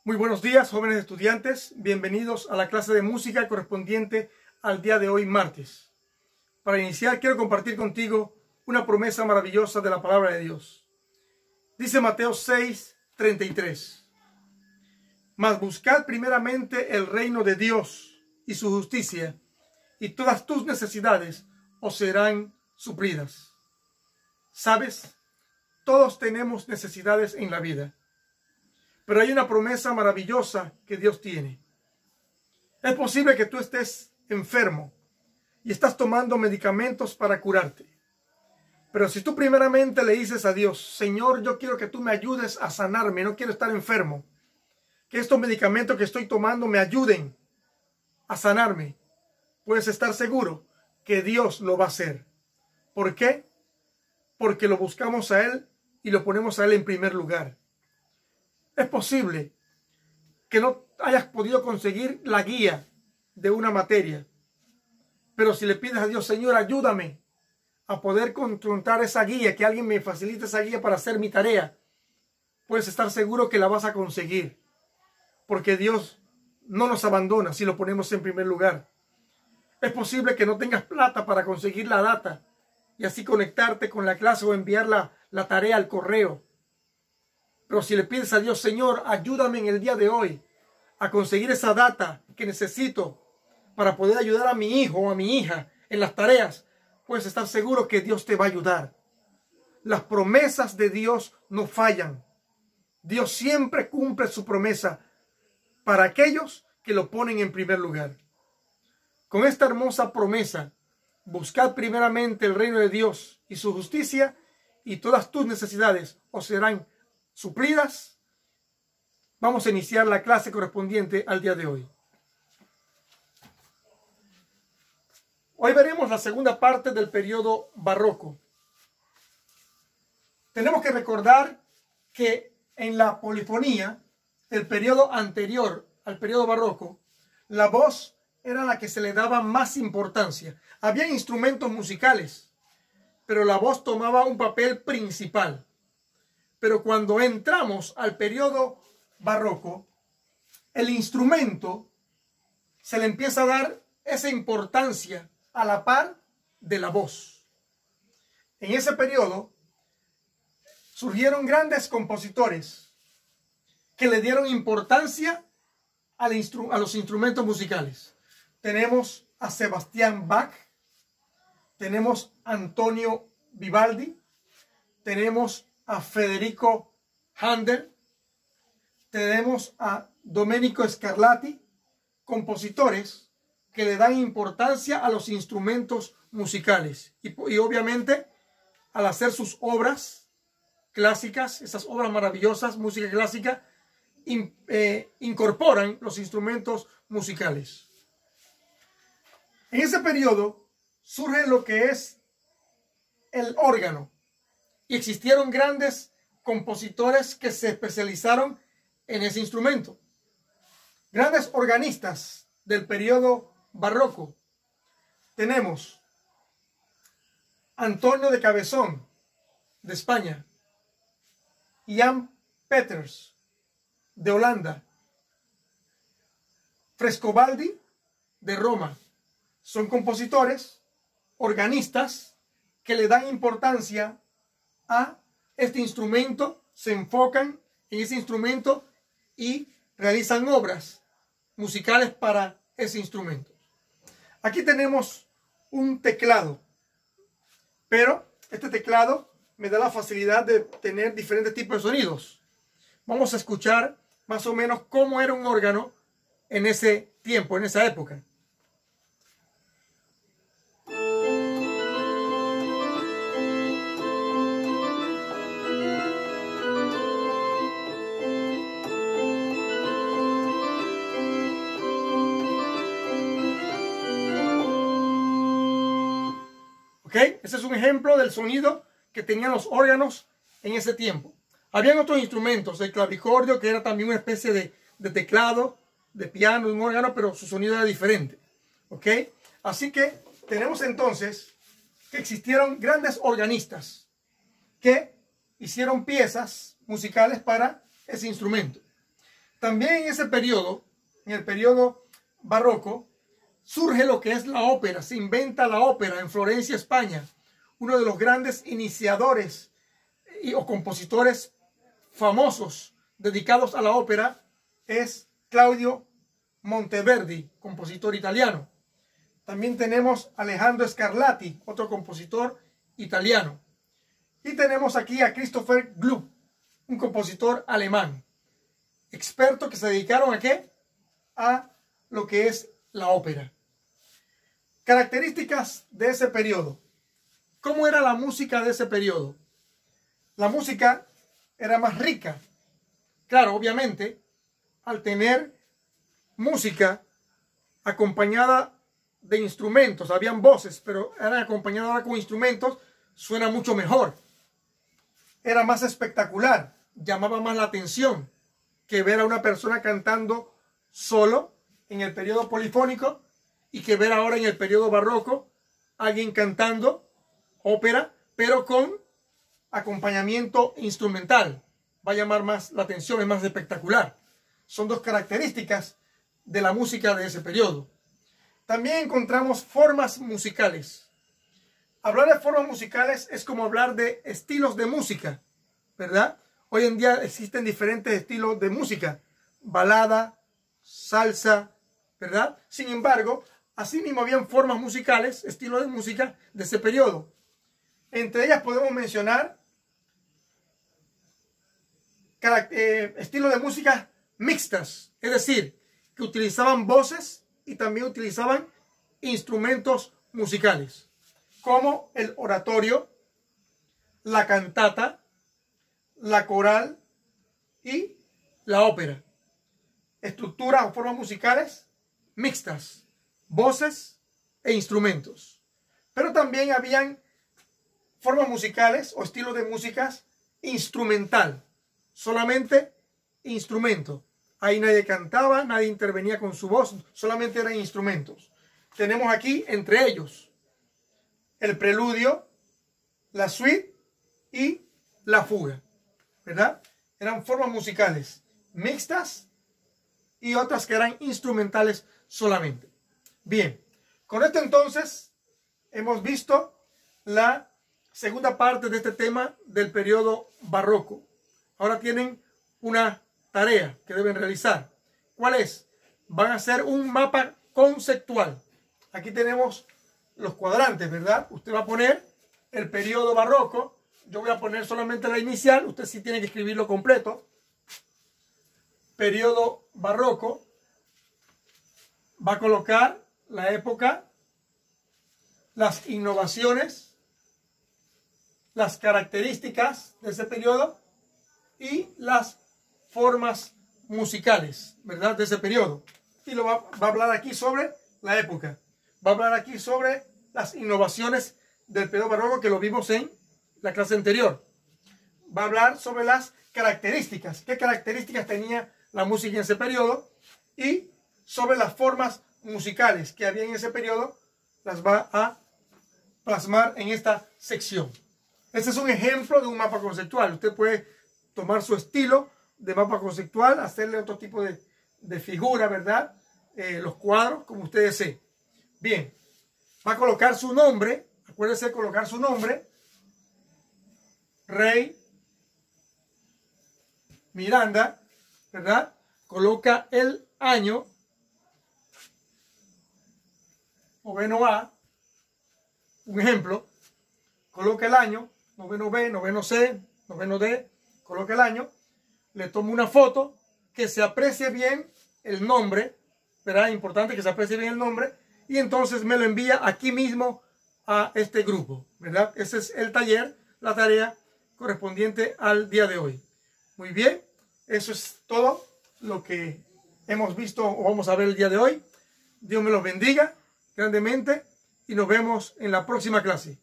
Muy buenos días, jóvenes estudiantes. Bienvenidos a la clase de música correspondiente al día de hoy, martes. Para iniciar, quiero compartir contigo una promesa maravillosa de la palabra de Dios. Dice Mateo 6:33. Mas buscad primeramente el reino de Dios y su justicia, y todas tus necesidades os serán suplidas. ¿Sabes? Todos tenemos necesidades en la vida. Pero hay una promesa maravillosa que Dios tiene. Es posible que tú estés enfermo y estás tomando medicamentos para curarte. Pero si tú primeramente le dices a Dios, Señor, yo quiero que tú me ayudes a sanarme, no quiero estar enfermo. Que estos medicamentos que estoy tomando me ayuden a sanarme. Puedes estar seguro que Dios lo va a hacer. ¿Por qué? Porque lo buscamos a Él y lo ponemos a Él en primer lugar. Es posible que no hayas podido conseguir la guía de una materia, pero si le pides a Dios, Señor, ayúdame a poder encontrar esa guía, que alguien me facilite esa guía para hacer mi tarea, puedes estar seguro que la vas a conseguir, porque Dios no nos abandona si lo ponemos en primer lugar. Es posible que no tengas plata para conseguir la data y así conectarte con la clase o enviar la tarea al correo. Pero si le pides a Dios, Señor, ayúdame en el día de hoy a conseguir esa data que necesito para poder ayudar a mi hijo o a mi hija en las tareas, puedes estar seguro que Dios te va a ayudar. Las promesas de Dios no fallan. Dios siempre cumple su promesa para aquellos que lo ponen en primer lugar. Con esta hermosa promesa, buscad primeramente el reino de Dios y su justicia, y todas tus necesidades os serán suplidas. Vamos a iniciar la clase correspondiente al día de hoy. Hoy veremos la segunda parte del periodo barroco. Tenemos que recordar que en la polifonía, el periodo anterior al periodo barroco, la voz era la que se le daba más importancia. Había instrumentos musicales, pero la voz tomaba un papel principal. Pero cuando entramos al periodo barroco, el instrumento se le empieza a dar esa importancia a la par de la voz. En ese periodo surgieron grandes compositores que le dieron importancia a los instrumentos musicales. Tenemos a Sebastián Bach, tenemos a Antonio Vivaldi, tenemos a Federico Händel, tenemos a Domenico Scarlatti, compositores que le dan importancia a los instrumentos musicales y obviamente al hacer sus obras clásicas, esas obras maravillosas, música clásica, incorporan los instrumentos musicales. En ese periodo surge lo que es el órgano. Y existieron grandes compositores que se especializaron en ese instrumento. Grandes organistas del periodo barroco. Tenemos Antonio de Cabezón, de España. Jan Peters, de Holanda. Frescobaldi, de Roma. Son compositores, organistas, que le dan importancia a este instrumento, se enfocan en ese instrumento y realizan obras musicales para ese instrumento. Aquí tenemos un teclado, pero este teclado me da la facilidad de tener diferentes tipos de sonidos. Vamos a escuchar más o menos cómo era un órgano en ese tiempo, en esa época. Ese es un ejemplo del sonido que tenían los órganos en ese tiempo. Habían otros instrumentos, el clavicordio, que era también una especie de teclado, de piano, de un órgano, pero su sonido era diferente. Así que tenemos entonces que existieron grandes organistas que hicieron piezas musicales para ese instrumento. También en ese periodo, en el periodo barroco, surge lo que es la ópera. Se inventa la ópera en Florencia, España. Uno de los grandes iniciadores o compositores famosos dedicados a la ópera es Claudio Monteverdi, compositor italiano. También tenemos a Alejandro Scarlatti, otro compositor italiano. Y tenemos aquí a Christopher Gluck, un compositor alemán, expertos que se dedicaron ¿a qué? A lo que es la ópera. Características de ese periodo. ¿Cómo era la música de ese periodo? La música era más rica. Claro, obviamente, al tener música acompañada de instrumentos, habían voces, pero eran acompañadas con instrumentos, suena mucho mejor. Era más espectacular, llamaba más la atención que ver a una persona cantando solo en el periodo polifónico y que ver ahora en el periodo barroco alguien cantando ópera, pero con acompañamiento instrumental. Va a llamar más la atención, es más espectacular. Son dos características de la música de ese periodo. También encontramos formas musicales. Hablar de formas musicales es como hablar de estilos de música, ¿verdad? Hoy en día existen diferentes estilos de música, balada, salsa, ¿verdad? Sin embargo, así mismo habían formas musicales, estilos de música de ese periodo. Entre ellas podemos mencionar estilos de música mixtas, es decir, que utilizaban voces y también utilizaban instrumentos musicales, como el oratorio, la cantata, la coral y la ópera. Estructuras o formas musicales mixtas, voces e instrumentos. Pero también habían formas musicales o estilos de músicas instrumental, solamente instrumento. Ahí nadie cantaba, nadie intervenía con su voz, solamente eran instrumentos. Tenemos aquí entre ellos el preludio, la suite y la fuga, ¿verdad? Eran formas musicales mixtas y otras que eran instrumentales solamente. Bien, con esto entonces hemos visto la segunda parte de este tema del periodo barroco. Ahora tienen una tarea que deben realizar. ¿Cuál es? Van a hacer un mapa conceptual. Aquí tenemos los cuadrantes, ¿verdad? Usted va a poner el periodo barroco. Yo voy a poner solamente la inicial. Usted sí tiene que escribirlo completo. Periodo barroco. Va a colocar la época, las innovaciones, las características de ese periodo y las formas musicales, ¿verdad? De ese periodo. Y lo va a hablar aquí sobre la época. Va a hablar aquí sobre las innovaciones del periodo barroco, que lo vimos en la clase anterior. Va a hablar sobre las características. ¿Qué características tenía la música en ese periodo? Y sobre las formas musicales que había en ese periodo, las va a plasmar en esta sección. Este es un ejemplo de un mapa conceptual. Usted puede tomar su estilo de mapa conceptual, hacerle otro tipo de figura, ¿verdad? Los cuadros, como usted desee. Bien, va a colocar su nombre. Acuérdese de colocar su nombre. Rey Miranda, ¿verdad? Coloca el año. Noveno A. Un ejemplo. Coloca el año. Noveno B, noveno C, noveno D. Coloca el año. Le tomo una foto, que se aprecie bien el nombre, ¿verdad? Importante que se aprecie bien el nombre, y entonces me lo envía aquí mismo a este grupo, ¿verdad? Ese es el taller, la tarea correspondiente al día de hoy. Muy bien, eso es todo lo que hemos visto o vamos a ver el día de hoy. Dios me los bendiga grandemente y nos vemos en la próxima clase.